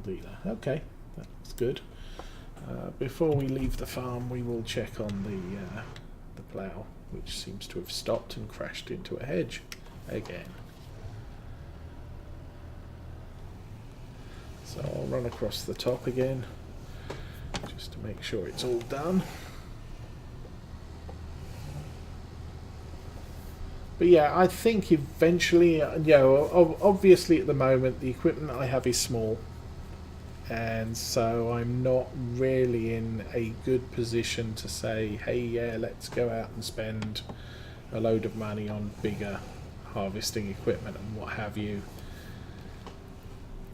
dealer. Okay, that's good. Before we leave the farm, we will check on the plough, which seems to have stopped and crashed into a hedge again. So I'll run across the top again, just to make sure it's all done. But yeah, I think eventually, obviously at the moment the equipment I have is small, and so I'm not really in a good position to say, hey, yeah, let's go out and spend a load of money on bigger harvesting equipment and what have you.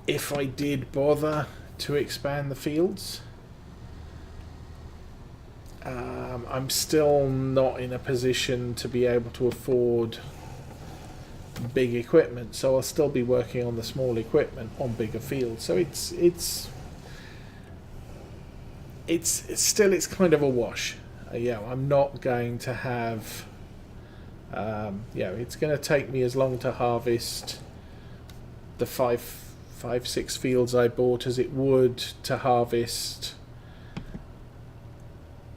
If I did bother to expand the fields, I'm still not in a position to be able to afford big equipment, so I'll still be working on the small equipment on bigger fields. So it's kind of a wash. I'm not going to have. It's going to take me as long to harvest the five, 6 fields I bought as it would to harvest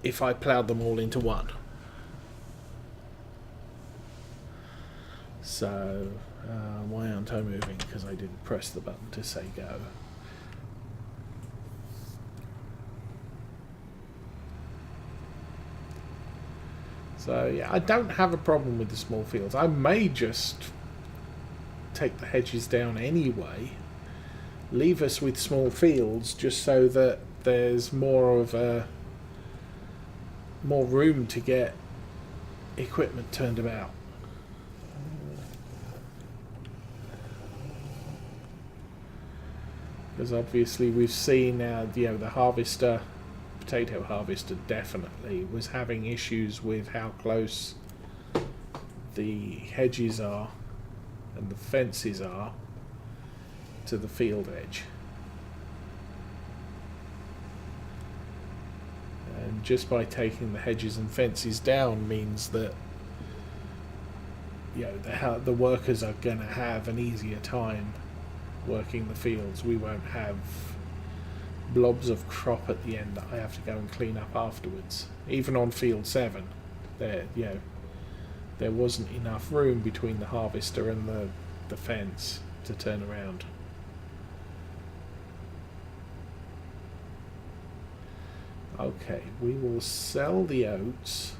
if I ploughed them all into one. So, why aren't I moving? Because I didn't press the button to say go. So, yeah, I don't have a problem with the small fields. I may just take the hedges down anyway, leave us with small fields just so that there's more room to get equipment turned about. Because obviously we've seen now, the potato harvester definitely was having issues with how close the hedges are and the fences are to the field edge. And just by taking the hedges and fences down means that the workers are going to have an easier time working the fields. We won't have blobs of crop at the end that I have to go and clean up afterwards. Even on field 7, there wasn't enough room between the harvester and the fence to turn around. Okay, we will sell the oats,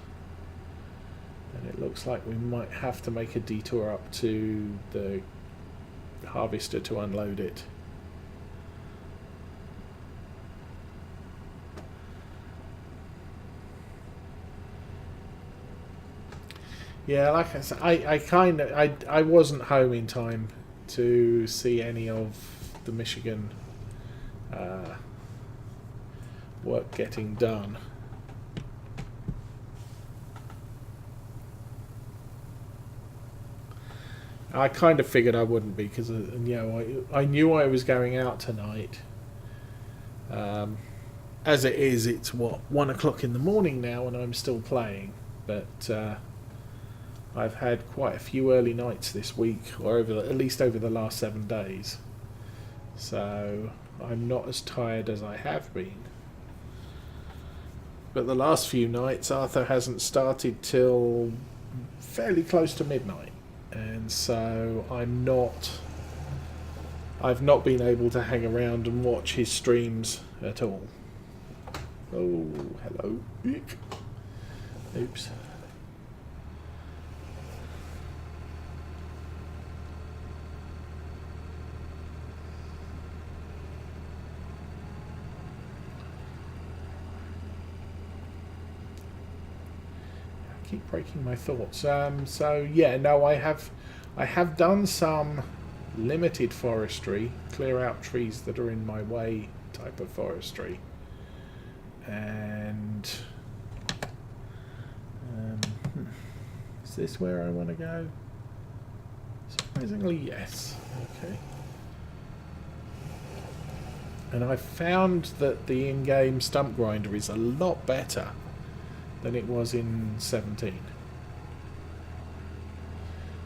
and it looks like we might have to make a detour up to the harvester to unload it. Yeah, like I said, I wasn't home in time to see any of the Michigan work getting done. I kind of figured I wouldn't be, because I knew I was going out tonight. As it is, it's 1 o'clock in the morning now, and I'm still playing. But I've had quite a few early nights this week, or at least over the last 7 days. So I'm not as tired as I have been. But the last few nights, Arthur hasn't started till fairly close to midnight. And so I've not been able to hang around and watch his streams at all. Oh, hello. Oops. Keep breaking my thoughts. So yeah, no, I have done some limited forestry, clear out trees that are in my way type of forestry, and is this where I want to go? Surprisingly, yes. Okay. And I found that the in-game stump grinder is a lot better than it was in 17.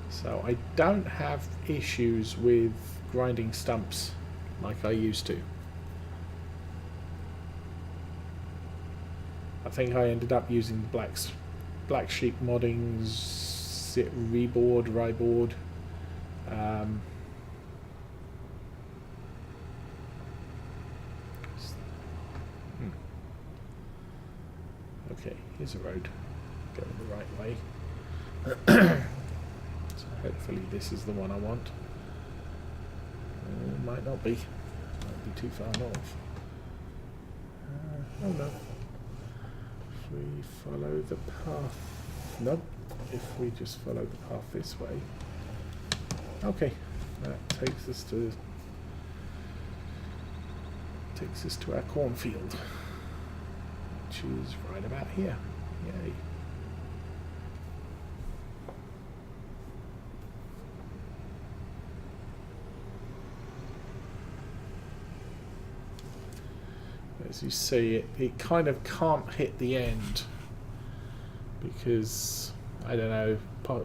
So I don't have issues with grinding stumps like I used to. I think I ended up using the Black Sheep Modding's Ryboard. Okay, here's a road going the right way. So hopefully this is the one I want. Might not be. Might be too far north. Oh no. If we follow the path... Nope. If we just follow the path this way. Okay. That takes us to our cornfield. Which is right about here. Yay. As you see, it kind of can't hit the end because, I don't know,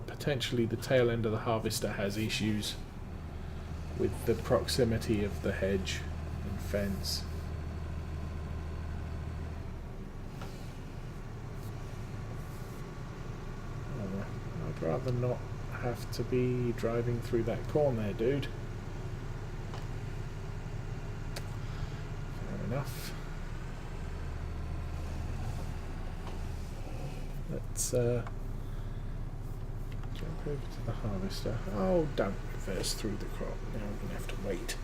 potentially the tail end of the harvester has issues with the proximity of the hedge and fence. I'd rather not have to be driving through that corn there, dude. Fair enough. Let's jump over to the harvester. Oh, don't reverse through the crop. Now we're going to have to wait.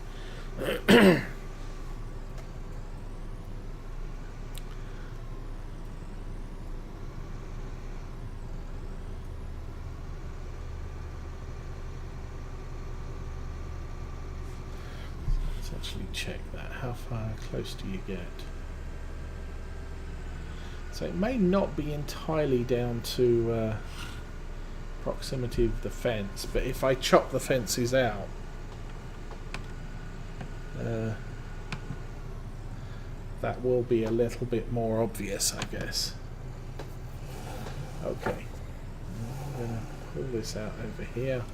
Let's actually check that. How far close do you get? So it may not be entirely down to proximity of the fence, but if I chop the fences out, that will be a little bit more obvious, I guess. Okay, I'm going to pull this out over here.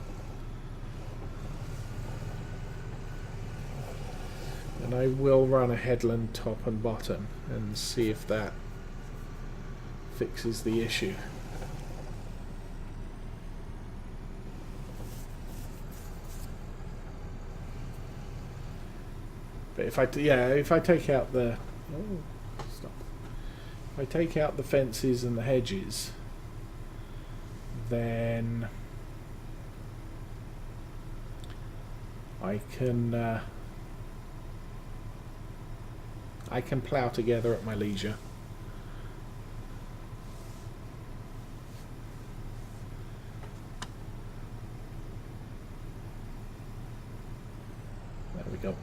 And I will run a headland top and bottom and see if that fixes the issue. But if I take out the if I take out the fences and the hedges, then I can plough together at my leisure. There we go.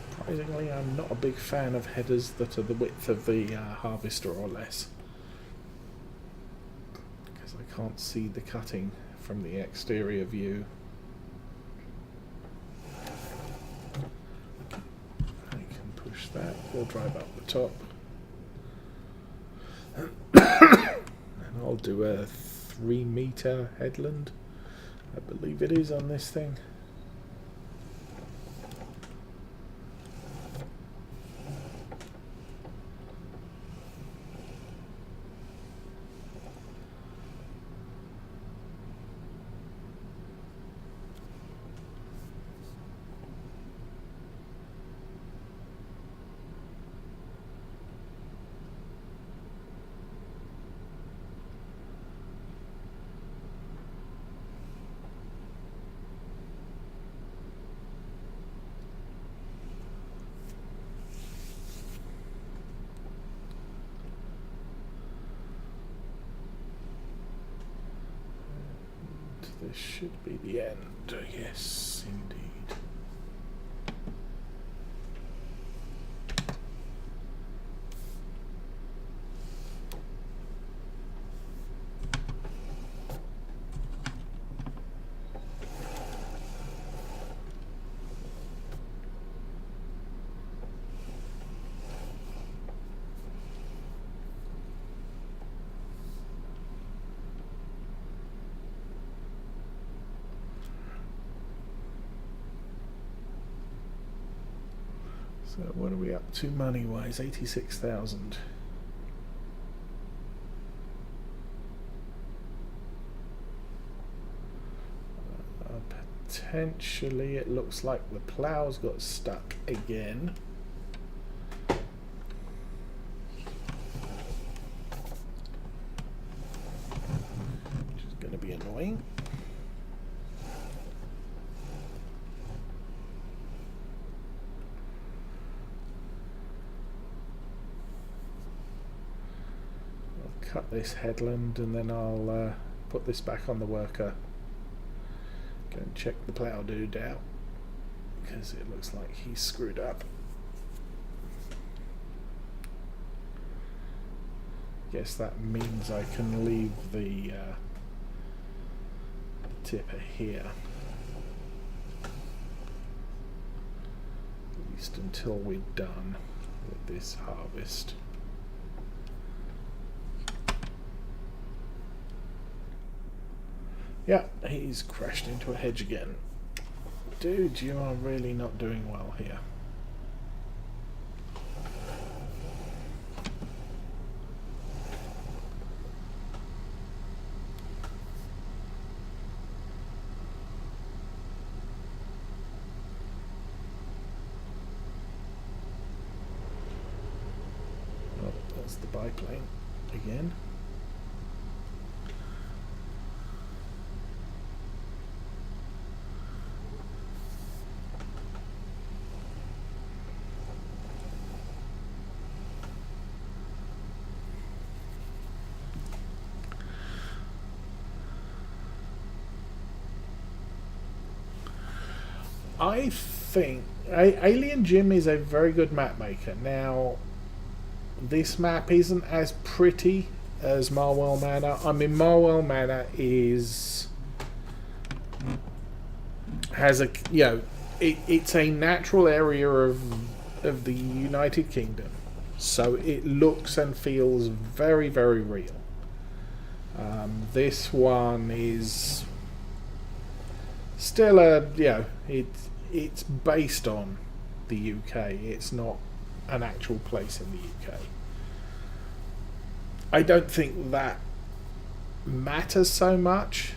Surprisingly, I'm not a big fan of headers that are the width of the harvester or less, because I can't see the cutting from the exterior view. I can push that, we'll drive up the top. And I'll do a 3-meter headland, I believe it is on this thing. This should be the end. Yes, indeed. So what are we up to money-wise? 86,000. Potentially, it looks like the plough's got stuck again. Which is going to be annoying. Cut this headland and then I'll put this back on the worker. Go and check the plough dude out because it looks like he's screwed up. Guess that means I can leave the tipper here, at least until we're done with this harvest. Yeah, he's crashed into a hedge again. Dude, you are really not doing well here. Oh, that's the biplane again. I think Alien Jim is a very good map maker. Now, this map isn't as pretty as Marwell Manor. I mean, Marwell Manor has a, you know, it's a natural area of the United Kingdom, so it looks and feels very, very real. This one is still a, you know, it's based on the UK. It's not an actual place in the UK. I don't think that matters so much.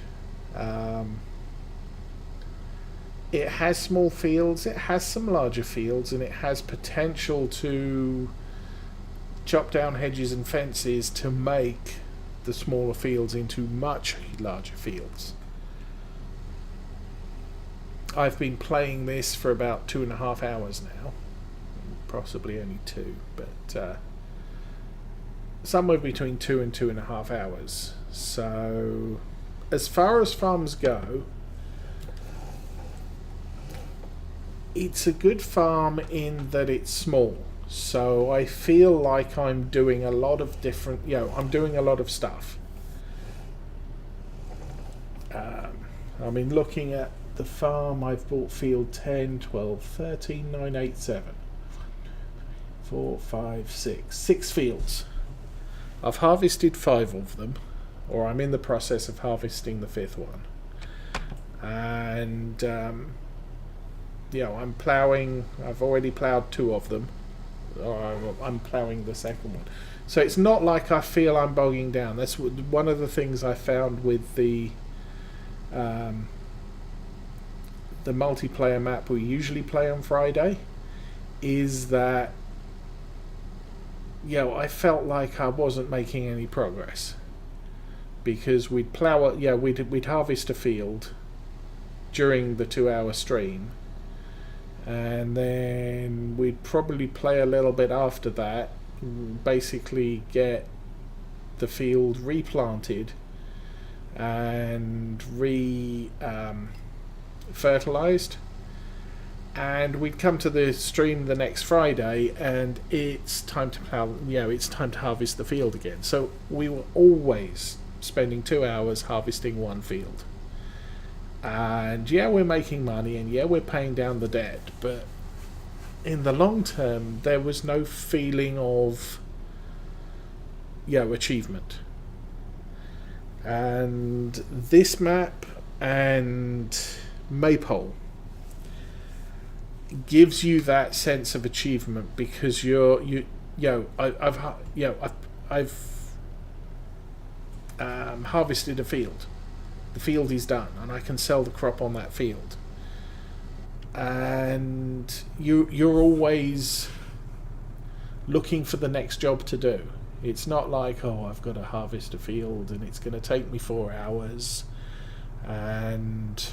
It has small fields, it has some larger fields, and it has potential to chop down hedges and fences to make the smaller fields into much larger fields. I've been playing this for about 2.5 hours now, possibly only 2, but somewhere between 2 and 2.5 hours. So, as far as farms go, it's a good farm in that it's small. So I feel like I'm doing a lot of different, you know, I'm doing a lot of stuff. I mean, looking at the farm, I've bought field 10, 12, 13, 9, 8, 7. 4, 5, 6. 6 fields. I've harvested 5 of them, or I'm in the process of harvesting the 5th one. And, you know, I'm ploughing, I've already ploughed 2 of them. Or I'm ploughing the 2nd one. So it's not like I feel I'm bogging down. That's one of the things I found with the multiplayer map we usually play on Friday, is that, you know, I felt like I wasn't making any progress because we'd plough, yeah, we'd harvest a field during the 2-hour stream, and then we'd probably play a little bit after that, basically get the field replanted and fertilized, and we'd come to the stream the next Friday and it's time to plow, you know, it's time to harvest the field again. So we were always spending 2 hours harvesting one field, and yeah, we're making money and yeah, we're paying down the debt, but in the long term there was no feeling of, you know, achievement. And this map and Maypole gives you that sense of achievement because I've harvested a field. The field is done, and I can sell the crop on that field. And you're always looking for the next job to do. It's not like, oh, I've got to harvest a field and it's going to take me 4 hours, and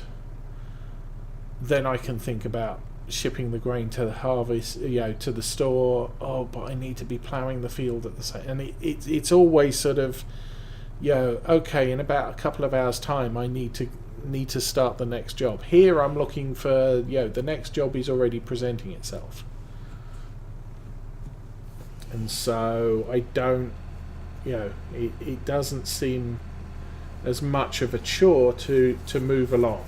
then I can think about shipping the grain to the harvest, to the store. Oh, but I need to be ploughing the field at the same. And it's always sort of, okay, in about a couple of hours' time, I need to start the next job. Here, I'm looking for, the next job is already presenting itself, and so I don't, it doesn't seem as much of a chore to move along.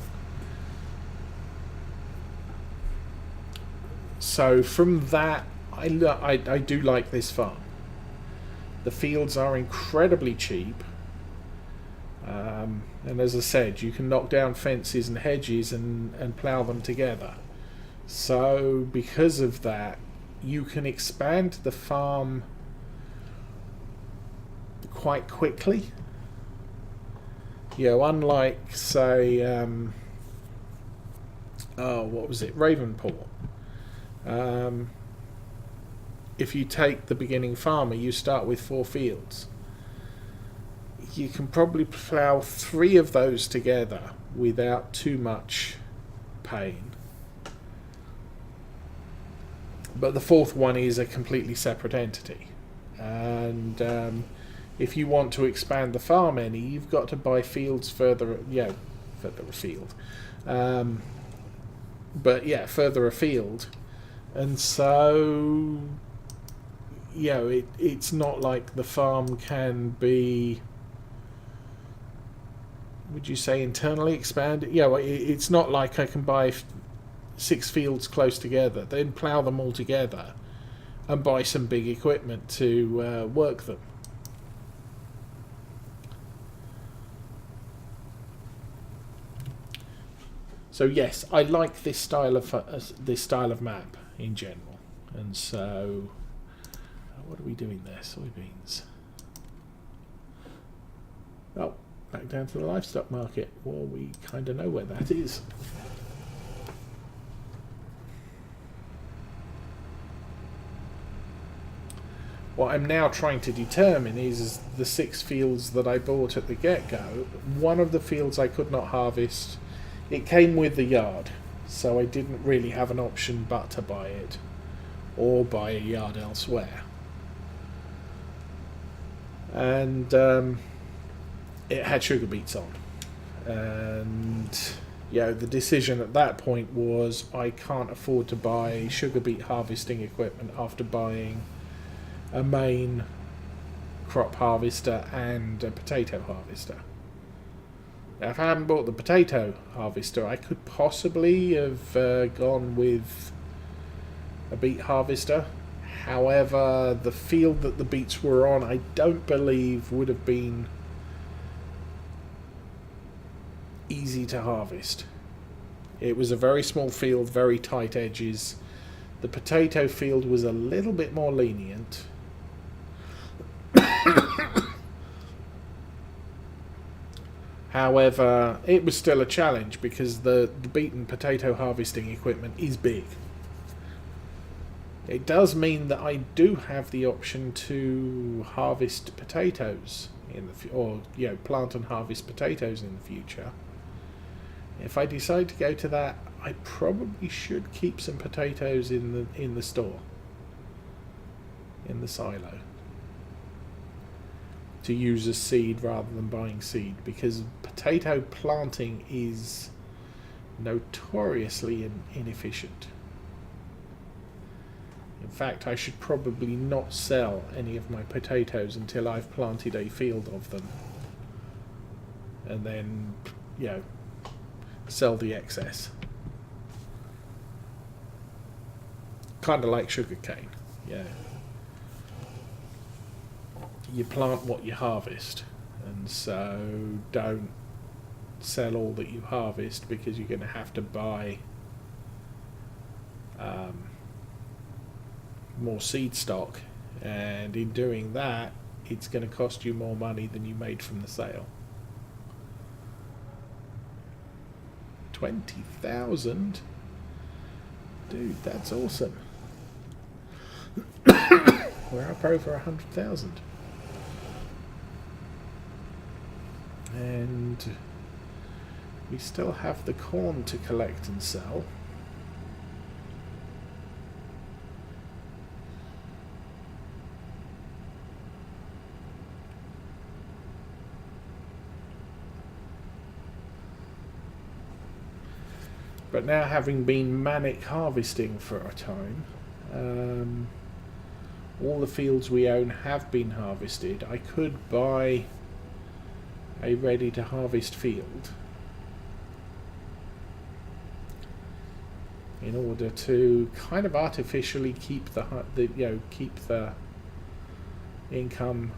So from that, I do like this farm. The fields are incredibly cheap, and as I said, you can knock down fences and hedges and plough them together. So because of that, you can expand the farm quite quickly. Unlike, say, what was it, Ravenport. If you take the beginning farmer, you start with 4 fields. You can probably plough 3 of those together without too much pain. But the 4th one is a completely separate entity. And if you want to expand the farm any, you've got to buy fields further afield. Further afield. And so, it's not like the farm can be, would you say, internally expanded? It's not like I can buy 6 fields close together, then plough them all together and buy some big equipment to work them. So yes, I like this style of map in general. And so, what are we doing there? Soybeans. Oh, back down to the livestock market. Well, we kind of know where that is. What I'm now trying to determine is the 6 fields that I bought at the get-go. One of the fields I could not harvest. It came with the yard, so I didn't really have an option but to buy it, or buy a yard elsewhere. And it had sugar beets on. And the decision at that point was I can't afford to buy sugar beet harvesting equipment after buying a main crop harvester and a potato harvester. Now, if I hadn't bought the potato harvester, I could possibly have gone with a beet harvester. However, the field that the beets were on, I don't believe would have been easy to harvest. It was a very small field, very tight edges. The potato field was a little bit more lenient. However, it was still a challenge because the beet and potato harvesting equipment is big. It does mean that I do have the option to harvest potatoes plant and harvest potatoes in the future. If I decide to go to that, I probably should keep some potatoes in the store, in the silo, to use as seed rather than buying seed, because potato planting is notoriously inefficient. In fact, I should probably not sell any of my potatoes until I've planted a field of them, and then, sell the excess. Kind of like sugarcane, You plant what you harvest, and so don't sell all that you harvest, because you're going to have to buy more seed stock, and in doing that it's going to cost you more money than you made from the sale. 20,000? Dude, that's awesome. We're up over 100,000. And we still have the corn to collect and sell. But now, having been manic harvesting for a time, all the fields we own have been harvested. I could buy a ready to harvest field in order to kind of artificially keep keep the income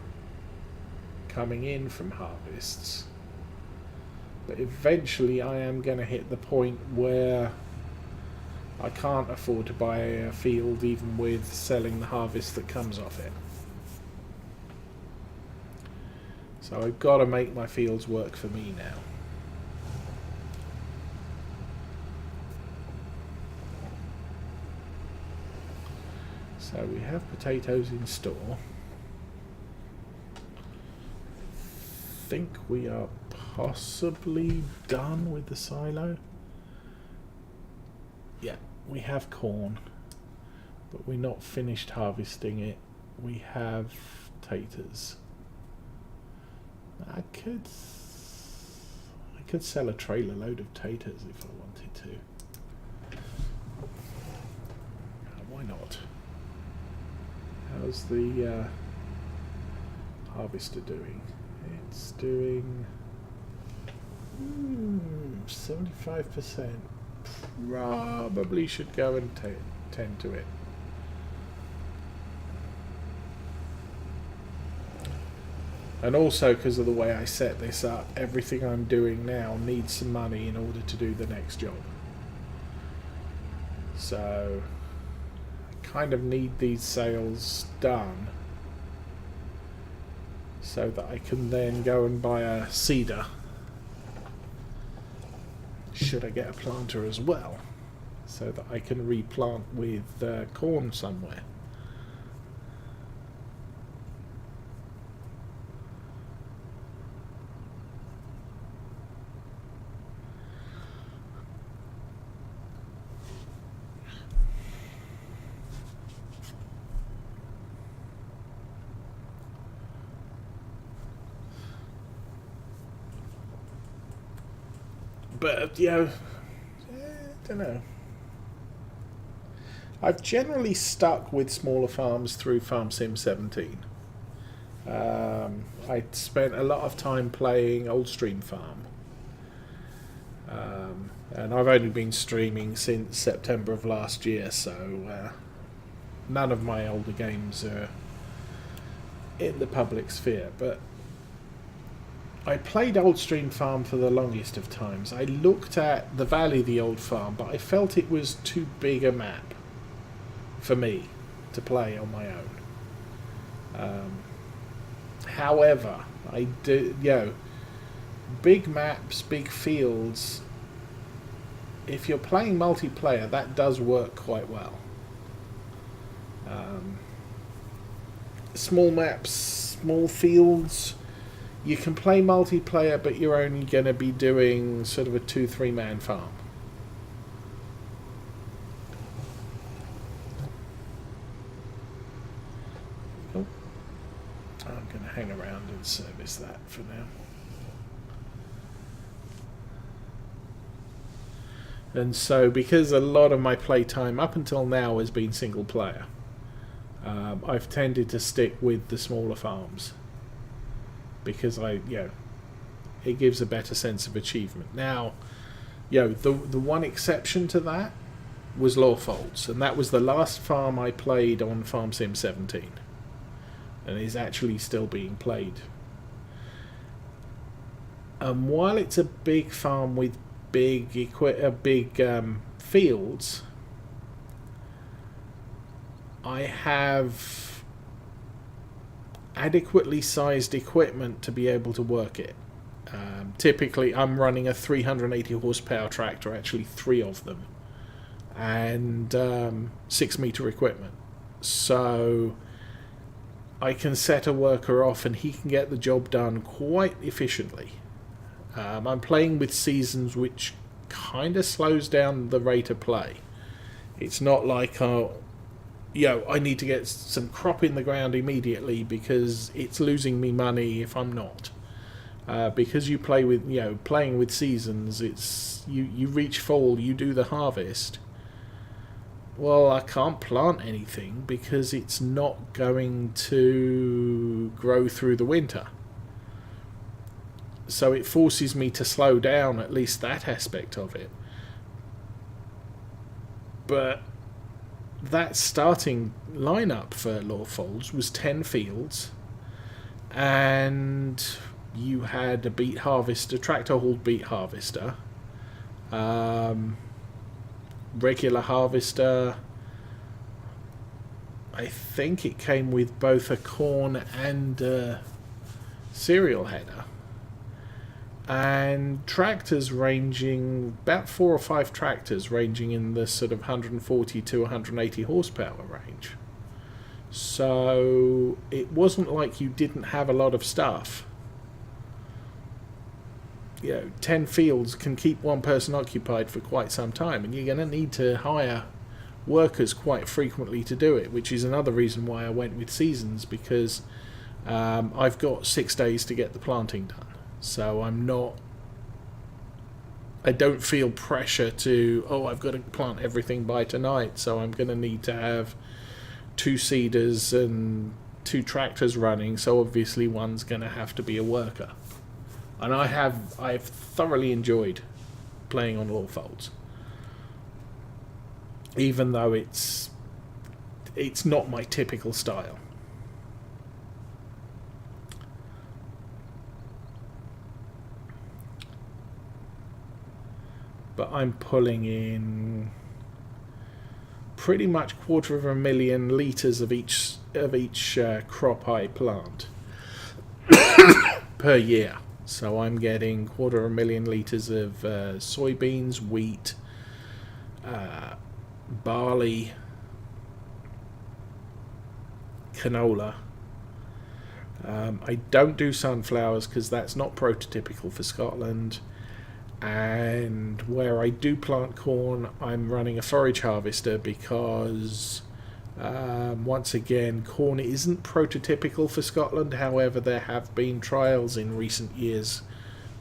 coming in from harvests. But eventually I am going to hit the point where I can't afford to buy a field even with selling the harvest that comes off it. So I've got to make my fields work for me now. So we have potatoes in store. I think we are possibly done with the silo. Yeah, we have corn, but we're not finished harvesting it. We have taters. I could sell a trailer load of taters if I wanted to. Why not? How's the harvester doing? It's doing 75%. Probably should go and tend to it. And also, because of the way I set this up, everything I'm doing now needs some money in order to do the next job. So I kind of need these sales done so that I can then go and buy a seeder, should I get a planter as well, so that I can replant with corn somewhere. But, I don't know. I've generally stuck with smaller farms through Farm Sim 17. I spent a lot of time playing Old Stream Farm. And I've only been streaming since September of last year, so none of my older games are in the public sphere. But I played Old Stream Farm for the longest of times. I looked at the Valley of the Old Farm, but I felt it was too big a map for me to play on my own. However, I do, big maps, big fields, if you're playing multiplayer, that does work quite well. Small maps, small fields, you can play multiplayer, but you're only going to be doing sort of a 2-3 man farm. Oh. I'm going to hang around and service that for now. And so, because a lot of my playtime up until now has been single player, I've tended to stick with the smaller farms. Because it gives a better sense of achievement. Now, the one exception to that was Lawfolds, and that was the last farm I played on Farm Sim 17, and is actually still being played. While it's a big farm with big fields, I have adequately sized equipment to be able to work it. Typically, I'm running a 380 horsepower tractor, actually 3 of them, and 6-meter equipment. So I can set a worker off and he can get the job done quite efficiently. I'm playing with seasons, which kind of slows down the rate of play. It's not like, I need to get some crop in the ground immediately because it's losing me money if I'm not. Because you play with, playing with seasons, it's you reach fall, you do the harvest. Well, I can't plant anything because it's not going to grow through the winter. So it forces me to slow down at least that aspect of it. But that starting lineup for Lawfolds was 10 fields, and you had a beet harvester, tractor-hauled beet harvester, regular harvester. I think it came with both a corn and a cereal header. And tractors ranging, about 4 or 5 tractors ranging in the sort of 140 to 180 horsepower range. So it wasn't like you didn't have a lot of stuff. 10 fields can keep one person occupied for quite some time, and you're going to need to hire workers quite frequently to do it, which is another reason why I went with seasons, because I've got 6 days to get the planting done. So I don't feel pressure to, I've got to plant everything by tonight, so I'm going to need to have 2 seeders and 2 tractors running, so obviously one's going to have to be a worker. And I've thoroughly enjoyed playing on Lawfolds, even though it's not my typical style. But I'm pulling in pretty much 250,000 litres of each crop I plant per year. So I'm getting 250,000 litres of soybeans, wheat, barley, canola. I don't do sunflowers because that's not prototypical for Scotland. And where I do plant corn, I'm running a forage harvester because once again, corn isn't prototypical for Scotland. However, there have been trials in recent years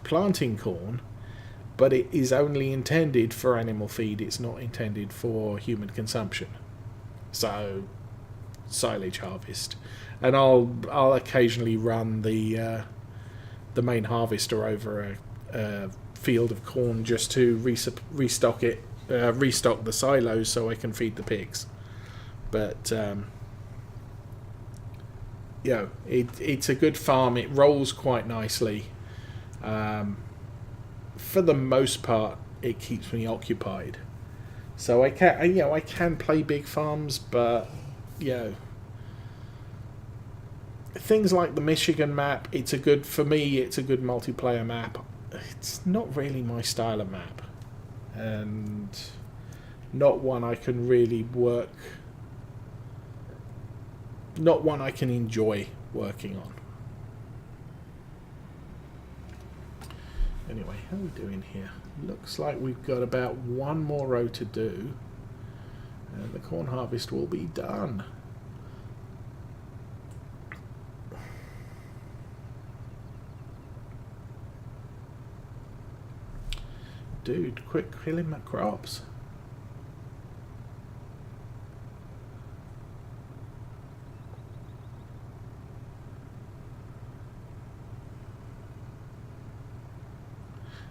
planting corn, but it is only intended for animal feed. It's not intended for human consumption. So silage harvest, and I'll occasionally run the main harvester over a field of corn just to restock the silos so I can feed the pigs. But it's a good farm. It rolls quite nicely. For the most part, it keeps me occupied. So I can play big farms, but things like the Michigan map, it's a good multiplayer map. It's not really my style of map, and not one I can really work, not one I can enjoy working on. Anyway, how are we doing here? Looks like we've got about 1 more row to do, and the corn harvest will be done. Dude, quit killing my crops.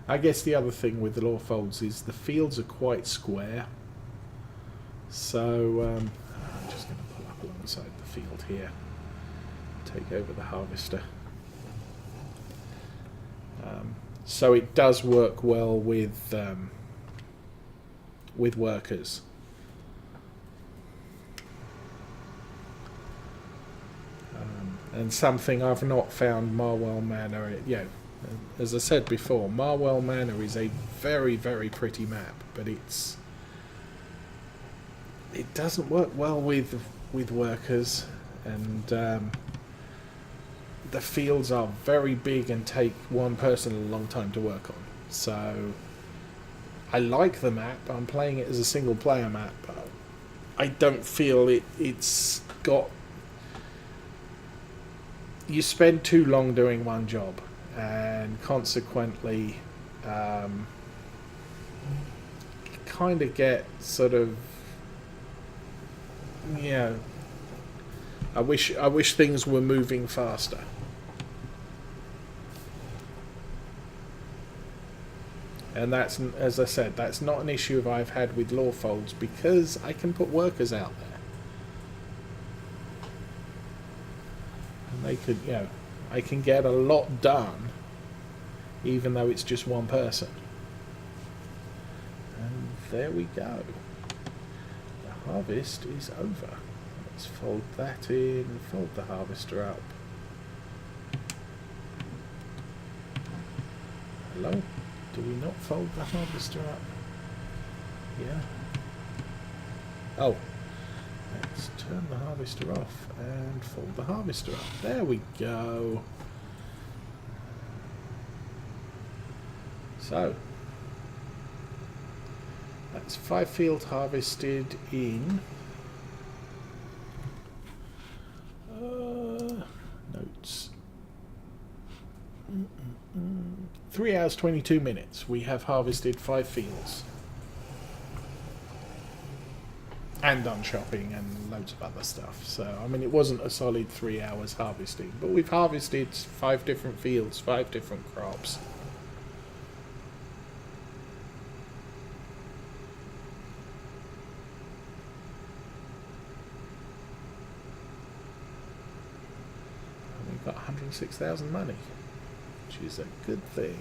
I guess the other thing with the Lawfolds is the fields are quite square. So I'm just going to pull up alongside the field here, take over the harvester. So it does work well with workers. and something I've not found Marwell Manor. As I said before, Marwell Manor is a very, very pretty map, but it doesn't work well with workers, and the fields are very big and take one person a long time to work on. So I like the map. I'm playing it as a single player map, but I don't feel it's got... You spend too long doing one job, and consequently you kind of get sort of... Yeah, I wish things were moving faster. And that's, as I said, that's not an issue I've had with Lawfolds, because I can put workers out there. And they could, I can get a lot done, even though it's just one person. And there we go. The harvest is over. Let's fold that in, fold the harvester up. Hello? Do we not fold the harvester up? Yeah. Oh. Let's turn the harvester off and fold the harvester up. There we go. So. That's 5 field harvested in... notes. 3 hours 22 minutes. We have harvested 5 fields. And done shopping and loads of other stuff. So, I mean, it wasn't a solid 3 hours harvesting, but we've harvested 5 different fields, 5 different crops. And we've got 106,000 money, which is a good thing.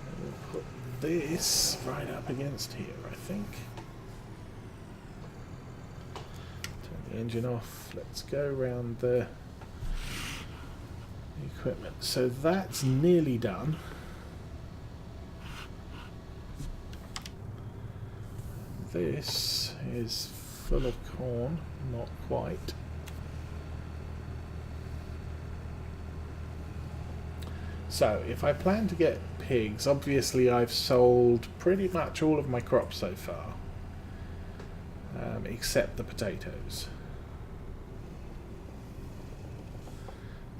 And we'll put this right up against here, I think. Turn the engine off. Let's go around the equipment. So that's nearly done. This is full of corn, not quite. So, if I plan to get pigs, obviously I've sold pretty much all of my crops so far, except the potatoes.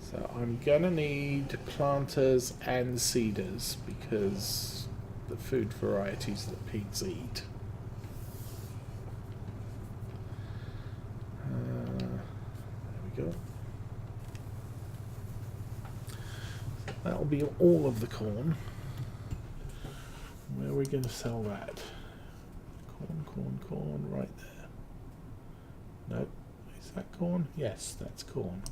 So I'm gonna need planters and seeders, because the food varieties that pigs eat. There we go. That'll be all of the corn. Where are we going to sell that? Corn, right there. Nope. Is that corn? Yes, that's corn.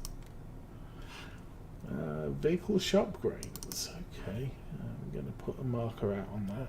Vehicle shop grains. Okay. I'm going to put a marker out on that.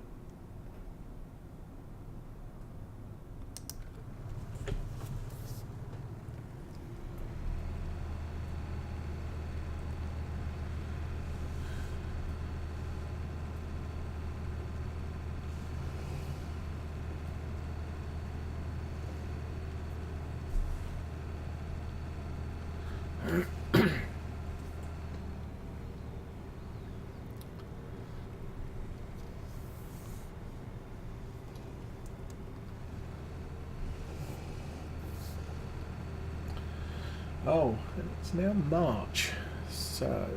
Oh, it's now March, so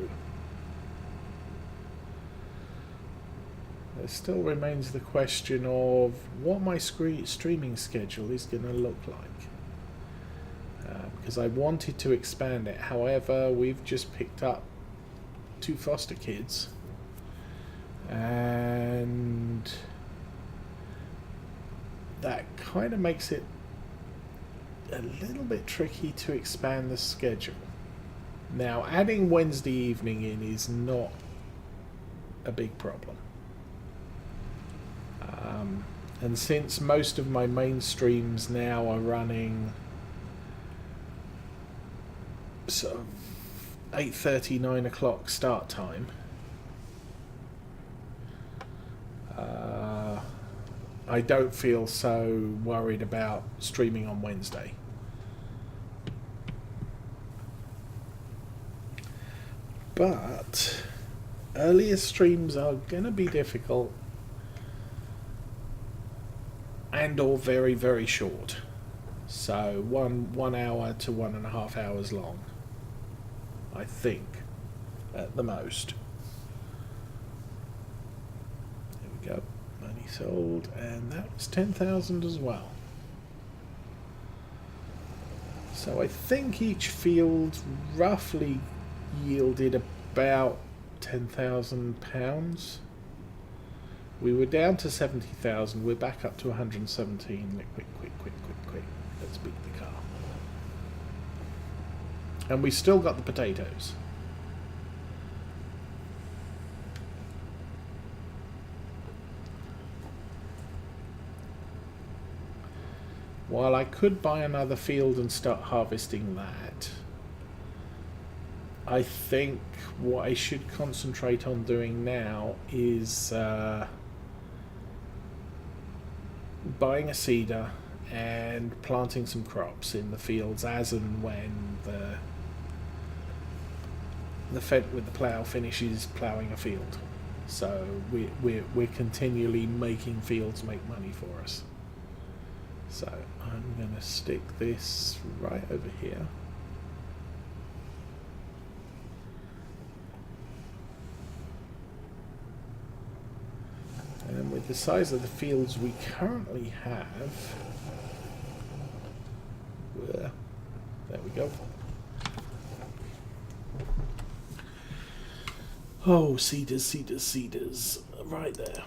there still remains the question of what my streaming schedule is going to look like. Because I wanted to expand it, however, we've just picked up 2 foster kids, and that kind of makes it a little bit tricky to expand the schedule. Now, adding Wednesday evening in is not a big problem. And since most of my main streams now are running sort of 8:30, 9 o'clock start time, I don't feel so worried about streaming on Wednesday. But earlier streams are going to be difficult and or very, very short. So 1 hour to 1.5 hours long, I think, at the most. There we go. Money sold, and that was 10,000 as well. So I think each field roughly yielded about £10,000. We were down to 70,000. We're back up to 117. Quick. Let's beat the car. And we still got the potatoes. While I could buy another field and start harvesting that, I think what I should concentrate on doing now is buying a seeder and planting some crops in the fields as and when the Fed with the plough finishes ploughing a field. So we're continually making fields make money for us. So I'm going to stick this right over here. And with the size of the fields we currently have, there we go. Oh, seeders, right there.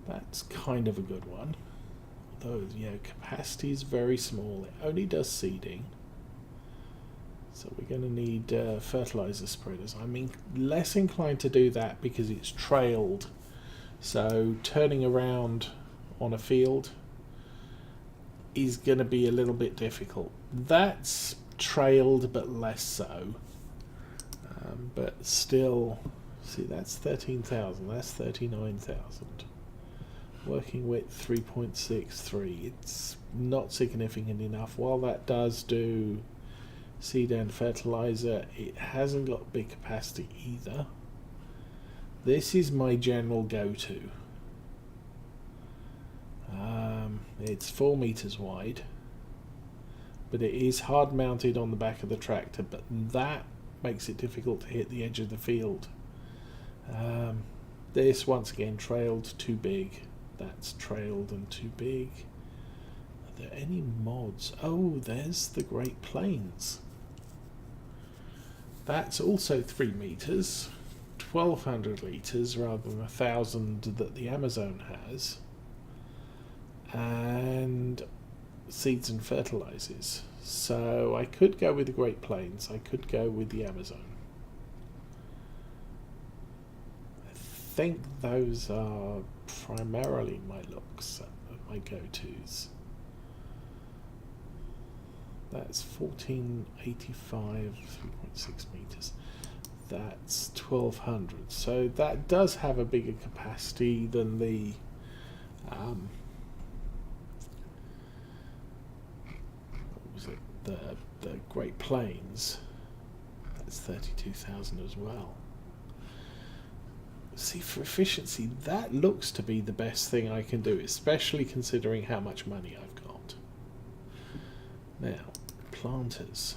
That's kind of a good one. Although, yeah, capacity is very small. It only does seeding. So we're going to need fertilizer spreaders. I'm less inclined to do that because it's trailed. So turning around on a field is going to be a little bit difficult. That's trailed, but less so. But still, see, that's 13,000. That's 39,000. Working with 3.63. It's not significant enough. While that does do seed and fertilizer, it hasn't got big capacity either. This is my general go-to. It's 4 meters wide, but it is hard mounted on the back of the tractor, but that makes it difficult to hit the edge of the field. This once again trailed, too big. That's trailed and too big. Are there any mods? Oh, there's the Great Plains. That's also 3 meters, 1,200 litres rather than 1,000 that the Amazon has, and seeds and fertilizers. So I could go with the Great Plains, I could go with the Amazon. I think those are primarily my looks, my go-tos. That's 1485, 3.6 meters. That's 1,200. So that does have a bigger capacity than the what was it? The Great Plains. That's 32,000 as well. See, for efficiency, that looks to be the best thing I can do, especially considering how much money I've got. Now, planters.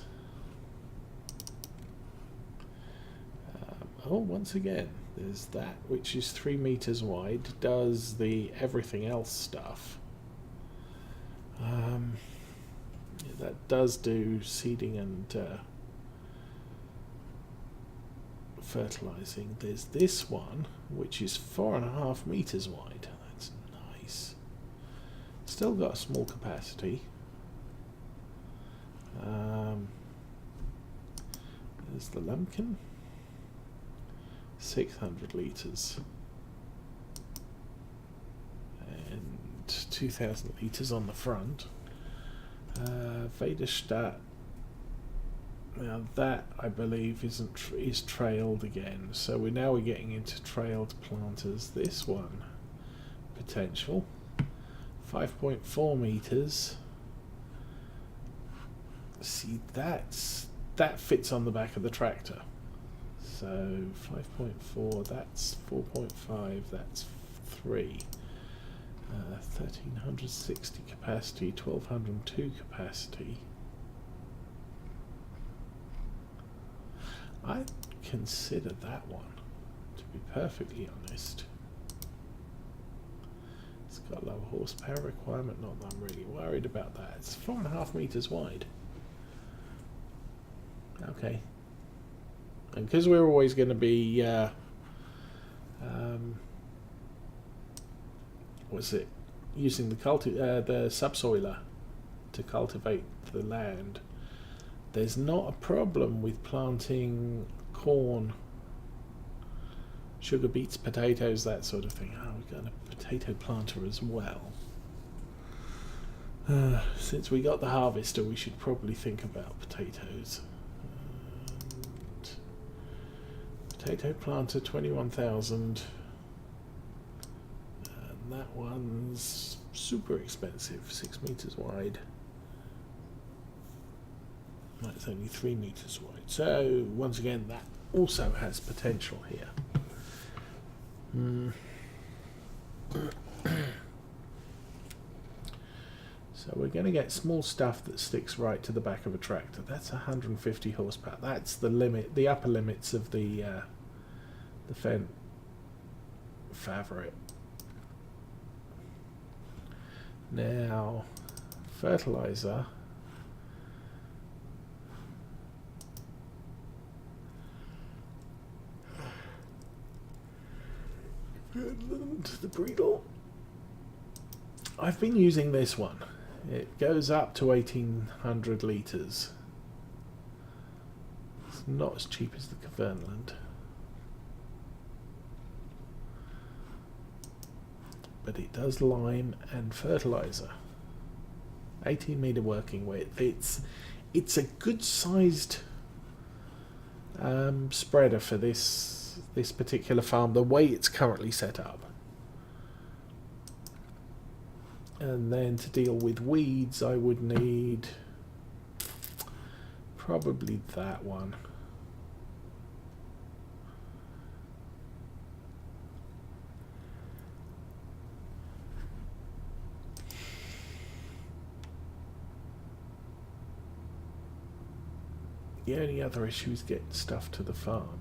Once again, there's that which is 3 meters wide, does the everything else stuff. That does do seeding and fertilizing. There's this one which is 4.5 meters wide. That's nice. Still got a small capacity. There's the Lumpkin, 600 litres, and 2,000 litres on the front. Vaderstadt. Now that I believe is trailed again. So we're getting into trailed planters. This one potential 5.4 meters. See, that fits on the back of the tractor. So 5.4, that's 4.5, that's 3. 1360 capacity, 1202 capacity. I'd consider that one, to be perfectly honest. It's got a low horsepower requirement, not that I'm really worried about that. It's 4.5 meters wide. Okay. And because we're always going to be, using the subsoiler to cultivate the land, there's not a problem with planting corn, sugar beets, potatoes, that sort of thing. Oh, we've got a potato planter as well. Since we got the harvester, we should probably think about potatoes. Potato planter 21,000, and that one's super expensive, 6 meters wide. That's only 3 meters wide. So once again, that also has potential here. So we're going to get small stuff that sticks right to the back of a tractor. That's 150 horsepower. That's the limit, the upper limits of the Fendt Favorite. Now, fertilizer. The Bredel. I've been using this one. It goes up to 1,800 litres. It's not as cheap as the Kverneland, but it does lime and fertiliser. 18 metre working width. It's a good sized spreader for this particular farm, the way it's currently set up. And then to deal with weeds, I would need probably that one. The only other issue is getting stuff to the farm.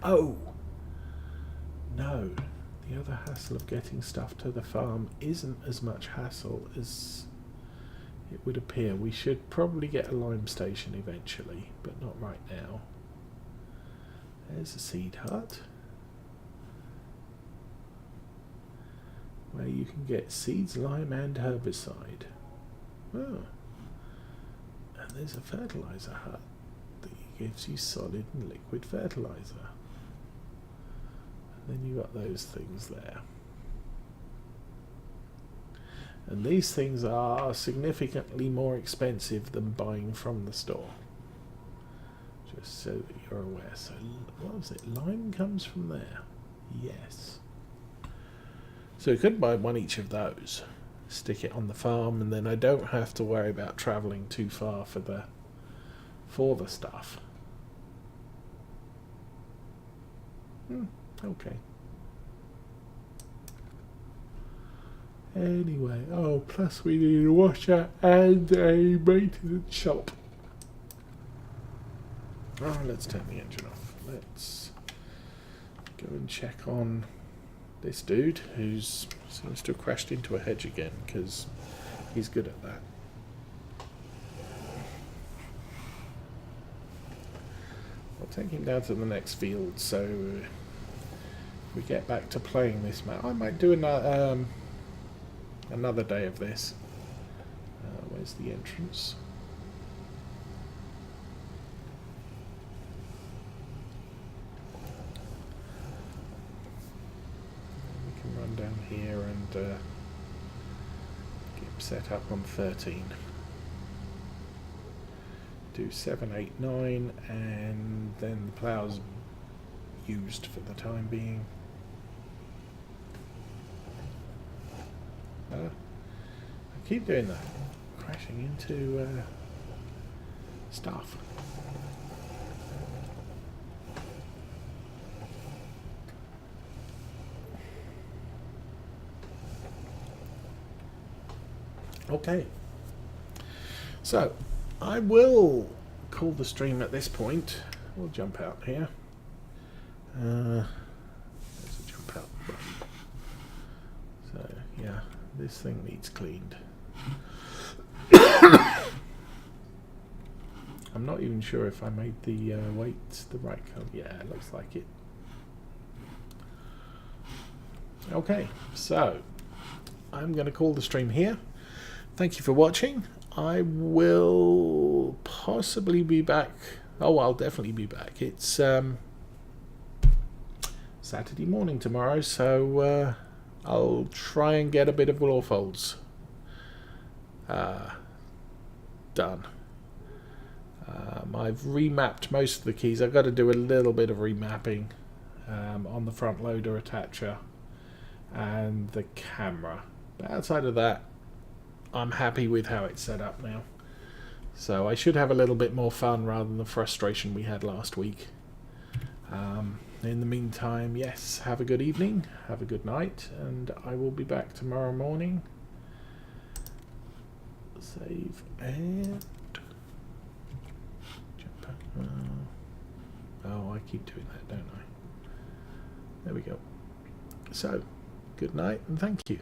Oh! No, the other hassle of getting stuff to the farm isn't as much hassle as it would appear. We should probably get a lime station eventually, but not right now. There's a seed hut where you can get seeds, lime and herbicide. Oh. And there's a fertilizer hut that gives you solid and liquid fertilizer. Then you got those things there. And these things are significantly more expensive than buying from the store. Just so that you're aware. So, what was it? Lime comes from there. Yes. So you could buy one each of those. Stick it on the farm, and then I don't have to worry about travelling too far for the stuff. Okay. Anyway, oh, plus we need a washer and a maintenance shop. Oh, let's turn the engine off. Let's go and check on this dude who seems to have crashed into a hedge again, because he's good at that. I'll take him down to the next field, so if we get back to playing this map, I might do another day of this. Where's the entrance? down here and get set up on 13. Do 7, 8, 9, and then the plough's used for the time being. I keep doing that, crashing into stuff. Okay, so I will call the stream at this point. We'll jump out here. There's a jump out button. So yeah, this thing needs cleaned. I'm not even sure if I made the weights the right color. Yeah, it looks like it. Okay, so I'm going to call the stream here. Thank you for watching. I will possibly be back. Oh, I'll definitely be back. It's Saturday morning tomorrow, so I'll try and get a bit of wall folds done. I've remapped most of the keys. I've got to do a little bit of remapping on the front loader attacher and the camera. But outside of that, I'm happy with how it's set up now. So I should have a little bit more fun rather than the frustration we had last week. In the meantime, yes, have a good evening, have a good night, and I will be back tomorrow morning. Save and jump back. Oh, I keep doing that, don't I? There we go. So, good night and thank you.